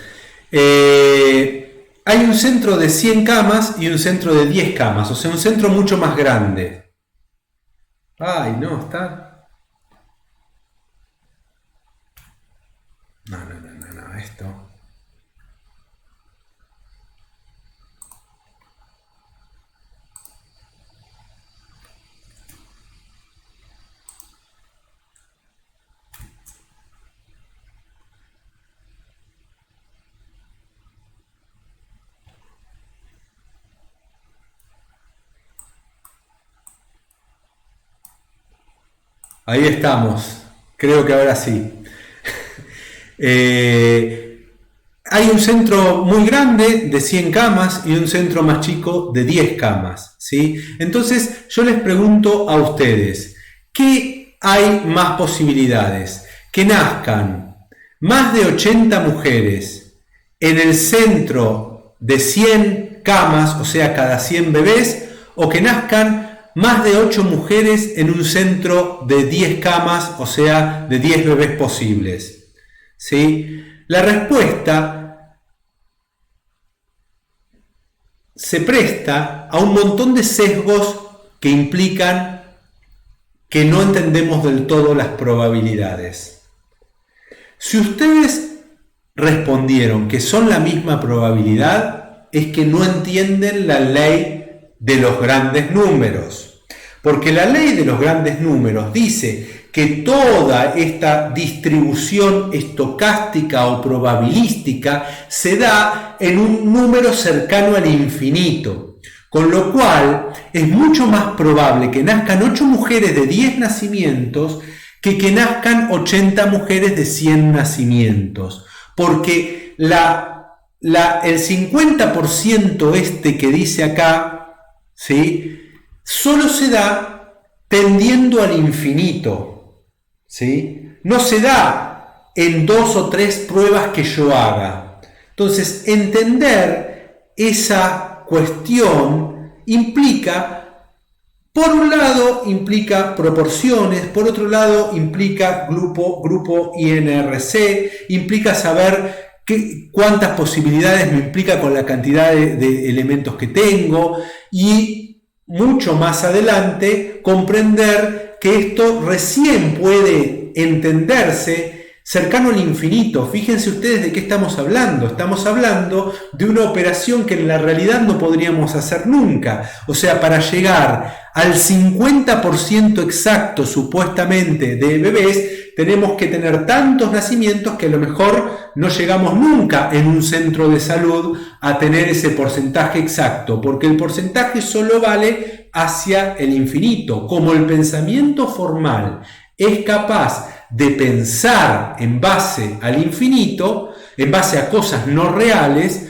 Speaker 1: Hay un centro de 100 camas y un centro de 10 camas, o sea, un centro mucho más grande. Ay, no, está... No, esto... Ahí estamos, creo que ahora sí. Hay un centro muy grande de 100 camas y un centro más chico de 10 camas, ¿sí? Entonces yo les pregunto a ustedes, ¿qué hay más posibilidades? ¿Que nazcan más de 80 mujeres en el centro de 100 camas, o sea, cada 100 bebés, o que nazcan más de 8 mujeres en un centro de 10 camas, o sea, de 10 bebés posibles? ¿Sí? La respuesta se presta a un montón de sesgos que implican que no entendemos del todo las probabilidades. Si ustedes respondieron que son la misma probabilidad, es que no entienden la ley de los grandes números. Porque la ley de los grandes números dice que toda esta distribución estocástica o probabilística se da en un número cercano al infinito. Con lo cual es mucho más probable que nazcan 8 mujeres de 10 nacimientos que nazcan 80 mujeres de 100 nacimientos. Porque la el 50% este que dice acá, ¿sí? Solo se da tendiendo al infinito, ¿sí? No se da en 2 o 3 pruebas que yo haga. Entonces, entender esa cuestión implica, por un lado, implica proporciones, por otro lado, implica grupo INRC, implica saber cuántas posibilidades me implica con la cantidad de elementos que tengo, y mucho más adelante comprender que esto recién puede entenderse cercano al infinito. Fíjense ustedes de qué estamos hablando. Estamos hablando de una operación que en la realidad no podríamos hacer nunca. O sea, para llegar al 50% exacto supuestamente de bebés, tenemos que tener tantos nacimientos que a lo mejor no llegamos nunca en un centro de salud a tener ese porcentaje exacto, porque el porcentaje solo vale hacia el infinito. Como el pensamiento formal es capaz de pensar en base al infinito, en base a cosas no reales,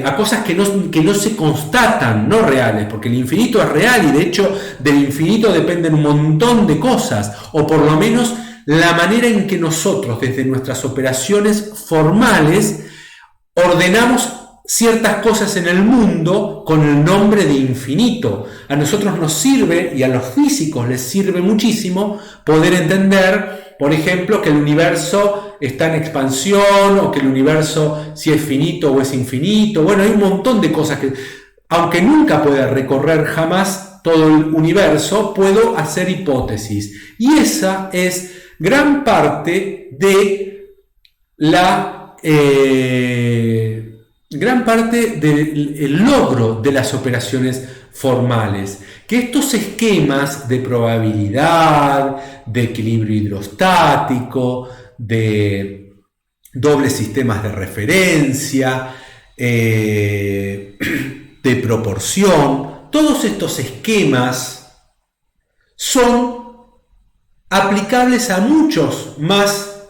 Speaker 1: a cosas que no se constatan, no reales, porque el infinito es real y de hecho del infinito dependen un montón de cosas, o por lo menos la manera en que nosotros desde nuestras operaciones formales ordenamos ciertas cosas en el mundo con el nombre de infinito. A nosotros nos sirve, y a los físicos les sirve muchísimo, poder entender, por ejemplo, que el universo está en expansión, o que el universo si es finito o es infinito. Bueno, hay un montón de cosas que, aunque nunca pueda recorrer jamás todo el universo, puedo hacer hipótesis. Y esa es gran parte de gran parte del logro de las operaciones formales, que estos esquemas de probabilidad, de equilibrio hidrostático, de dobles sistemas de referencia, de proporción, todos estos esquemas son aplicables a muchos más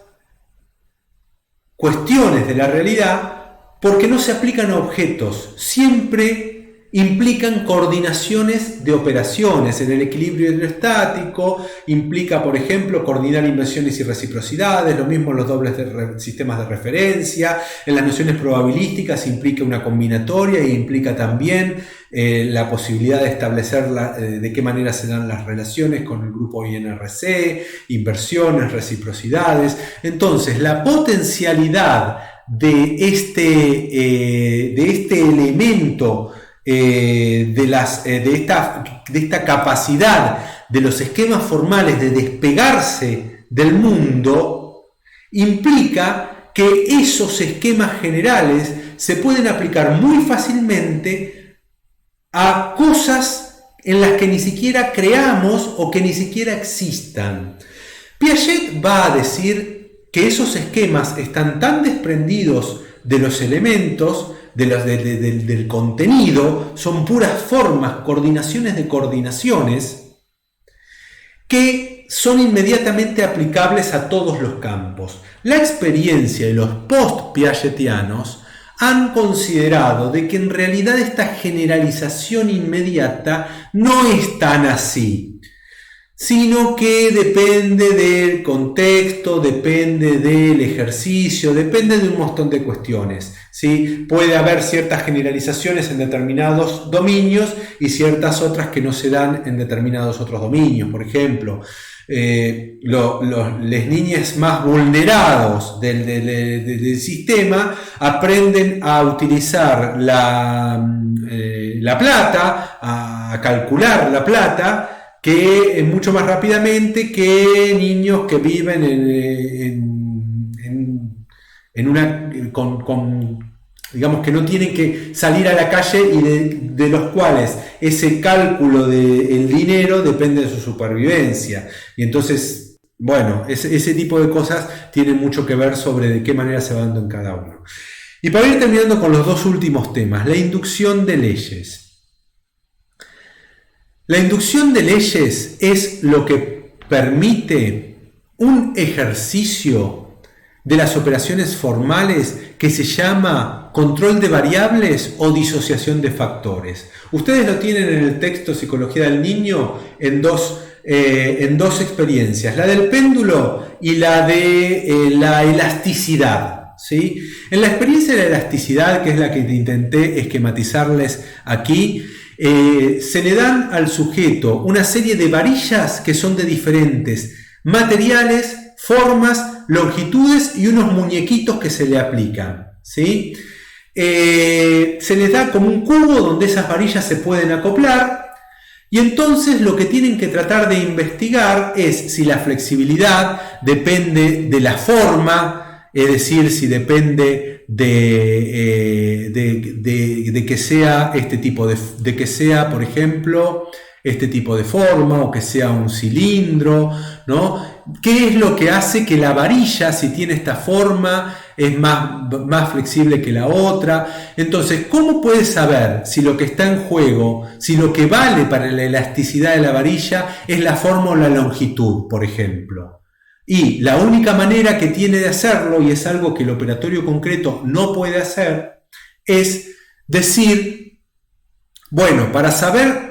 Speaker 1: cuestiones de la realidad, porque no se aplican a objetos, siempre implican coordinaciones de operaciones. En el equilibrio hidrostático implica, por ejemplo, coordinar inversiones y reciprocidades, lo mismo en los dobles sistemas de referencia. En las nociones probabilísticas implica una combinatoria y implica también la posibilidad de establecer de qué manera se dan las relaciones con el grupo INRC, inversiones, reciprocidades. Entonces, la potencialidad de este elemento, de esta capacidad de los esquemas formales de despegarse del mundo, implica que esos esquemas generales se pueden aplicar muy fácilmente a cosas en las que ni siquiera creamos o que ni siquiera existan. Piaget va a decir que esos esquemas están tan desprendidos de los elementos, del contenido, son puras formas, coordinaciones de coordinaciones, que son inmediatamente aplicables a todos los campos. La experiencia y los post-piagetianos han considerado de que en realidad esta generalización inmediata no es tan así, sino que depende del contexto, depende del ejercicio, depende de un montón de cuestiones, ¿sí? Puede haber ciertas generalizaciones en determinados dominios y ciertas otras que no se dan en determinados otros dominios. Por ejemplo, los niños más vulnerados del sistema aprenden a utilizar la plata, a calcular la plata, que mucho más rápidamente que niños que viven digamos que no tienen que salir a la calle y de los cuales ese cálculo del dinero depende de su supervivencia. Y entonces, bueno, ese tipo de cosas tienen mucho que ver sobre de qué manera se va dando en cada uno. Y para ir terminando con los dos últimos temas, la inducción de leyes. La inducción de leyes es lo que permite un ejercicio de las operaciones formales que se llama control de variables o disociación de factores. Ustedes lo tienen en el texto Psicología del Niño en dos experiencias, la del péndulo y la de la elasticidad, ¿sí? En la experiencia de la elasticidad, que es la que intenté esquematizarles aquí, se le dan al sujeto una serie de varillas que son de diferentes materiales, formas, longitudes y unos muñequitos que se le aplican, ¿sí? Se les da como un cubo donde esas varillas se pueden acoplar, y entonces lo que tienen que tratar de investigar es si la flexibilidad depende de la forma, es decir, si depende de que sea este tipo de que sea, por ejemplo, este tipo de forma, o que sea un cilindro, ¿no? ¿Qué es lo que hace que la varilla, si tiene esta forma, es más flexible que la otra? Entonces, ¿cómo puedes saber si lo que está en juego, si lo que vale para la elasticidad de la varilla es la forma o la longitud, por ejemplo? Y la única manera que tiene de hacerlo, y es algo que el operatorio concreto no puede hacer, es decir, bueno, para saber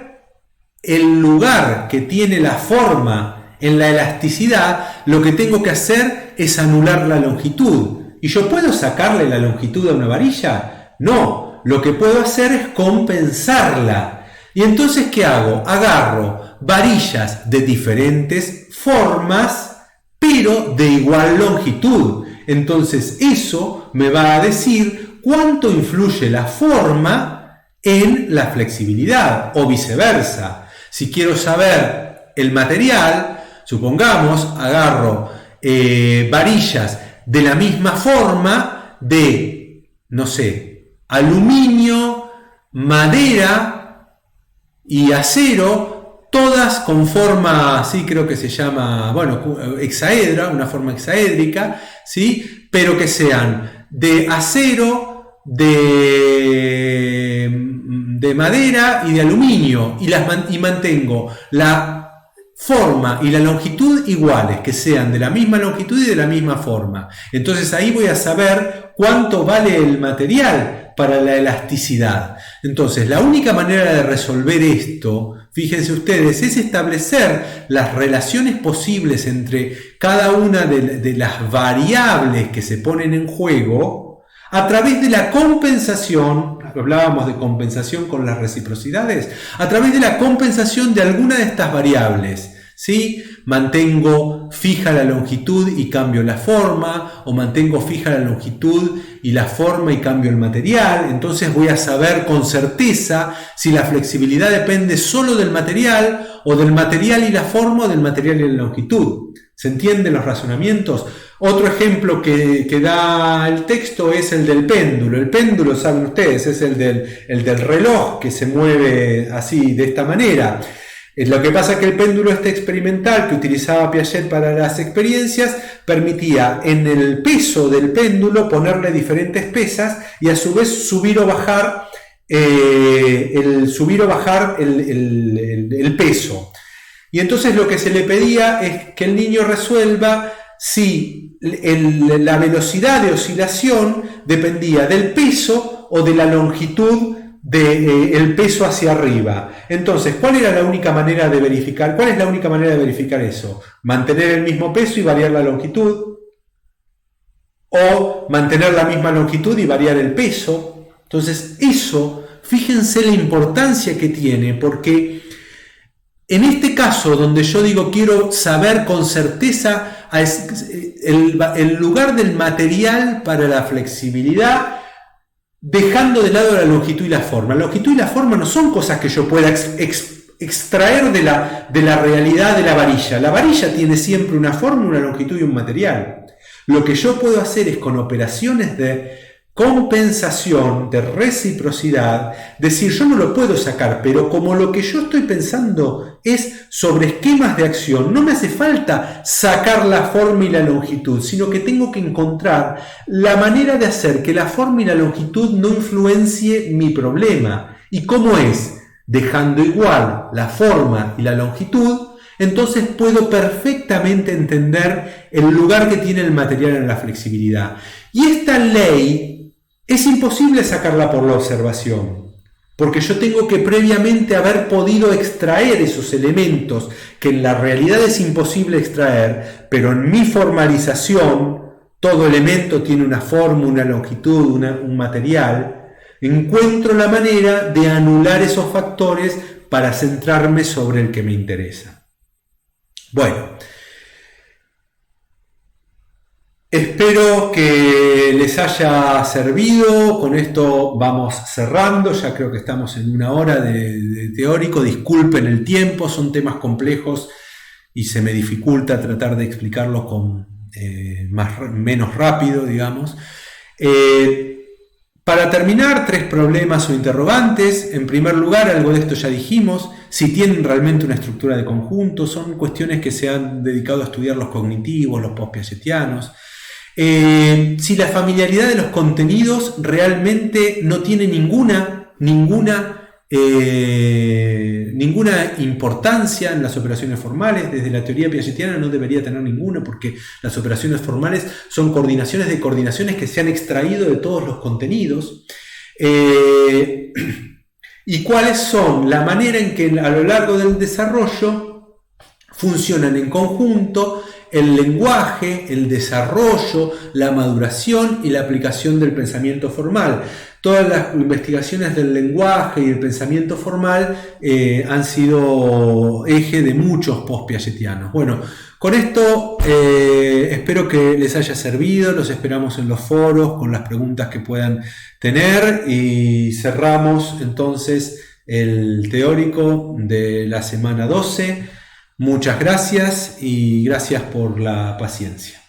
Speaker 1: el lugar que tiene la forma en la elasticidad, lo que tengo que hacer es anular la longitud. ¿Y yo puedo sacarle la longitud a una varilla? No, lo que puedo hacer es compensarla. ¿Y entonces qué hago? Agarro varillas de diferentes formas, pero de igual longitud. Entonces eso me va a decir cuánto influye la forma en la flexibilidad, o viceversa. Si quiero saber el material, supongamos, agarro varillas de la misma forma de, no sé, aluminio, madera y acero, todas con forma, sí, creo que se llama, bueno, hexaedra, una forma hexaédrica, ¿sí? Pero que sean de acero, de madera y de aluminio, y mantengo la forma y la longitud iguales, que sean de la misma longitud y de la misma forma. Entonces ahí voy a saber cuánto vale el material para la elasticidad. Entonces la única manera de resolver esto, fíjense ustedes, es establecer las relaciones posibles entre cada una de las variables que se ponen en juego a través de la compensación. Hablábamos de compensación con las reciprocidades, a través de la compensación de alguna de estas variables, ¿sí? Mantengo fija la longitud y cambio la forma, o mantengo fija la longitud y la forma y cambio el material. Entonces voy a saber con certeza si la flexibilidad depende solo del material, o del material y la forma, o del material y la longitud. ¿Se entienden los razonamientos? Otro ejemplo que da el texto es el del péndulo. El péndulo, saben ustedes, es el del reloj que se mueve así, de esta manera. Lo que pasa es que el péndulo experimental que utilizaba Piaget para las experiencias permitía en el peso del péndulo ponerle diferentes pesas y a su vez subir o bajar el peso. Y entonces lo que se le pedía es que el niño resuelva si la velocidad de oscilación dependía del peso o de la longitud del peso hacia arriba. Entonces, ¿cuál era la única manera de verificar? ¿Cuál es la única manera de verificar eso? ¿Mantener el mismo peso y variar la longitud? ¿O mantener la misma longitud y variar el peso? Entonces, eso, fíjense la importancia que tiene, porque en este caso, donde yo digo quiero saber con certeza el lugar del material para la flexibilidad, dejando de lado la longitud y la forma. La longitud y la forma no son cosas que yo pueda extraer de la realidad de la varilla. La varilla tiene siempre una forma, una longitud y un material. Lo que yo puedo hacer es, con operaciones de compensación, de reciprocidad, decir, yo no lo puedo sacar, pero como lo que yo estoy pensando es sobre esquemas de acción, no me hace falta sacar la forma y la longitud, sino que tengo que encontrar la manera de hacer que la forma y la longitud no influencie mi problema. ¿Y cómo es? Dejando igual la forma y la longitud, entonces puedo perfectamente entender el lugar que tiene el material en la flexibilidad. Y esta ley es imposible sacarla por la observación, porque yo tengo que previamente haber podido extraer esos elementos que en la realidad es imposible extraer, pero en mi formalización, todo elemento tiene una forma, una longitud, un material, encuentro la manera de anular esos factores para centrarme sobre el que me interesa. Bueno, espero que les haya servido. Con esto vamos cerrando. Ya creo que estamos en una hora de teórico. Disculpen el tiempo, son temas complejos y se me dificulta tratar de explicarlos con menos rápido, digamos. Para terminar, 3 problemas o interrogantes. En primer lugar, algo de esto ya dijimos, si tienen realmente una estructura de conjunto, son cuestiones que se han dedicado a estudiar los cognitivos, los post-piagetianos. Si la familiaridad de los contenidos realmente no tiene ninguna importancia en las operaciones formales. Desde la teoría piagetiana no debería tener ninguna, porque las operaciones formales son coordinaciones de coordinaciones que se han extraído de todos los contenidos. ¿Y cuáles son? La manera en que a lo largo del desarrollo funcionan en conjunto el lenguaje, el desarrollo, la maduración y la aplicación del pensamiento formal. Todas las investigaciones del lenguaje y el pensamiento formal han sido eje de muchos post-piagetianos. Bueno, con esto espero que les haya servido, los esperamos en los foros con las preguntas que puedan tener y cerramos entonces el teórico de la semana 12. Muchas gracias y gracias por la paciencia.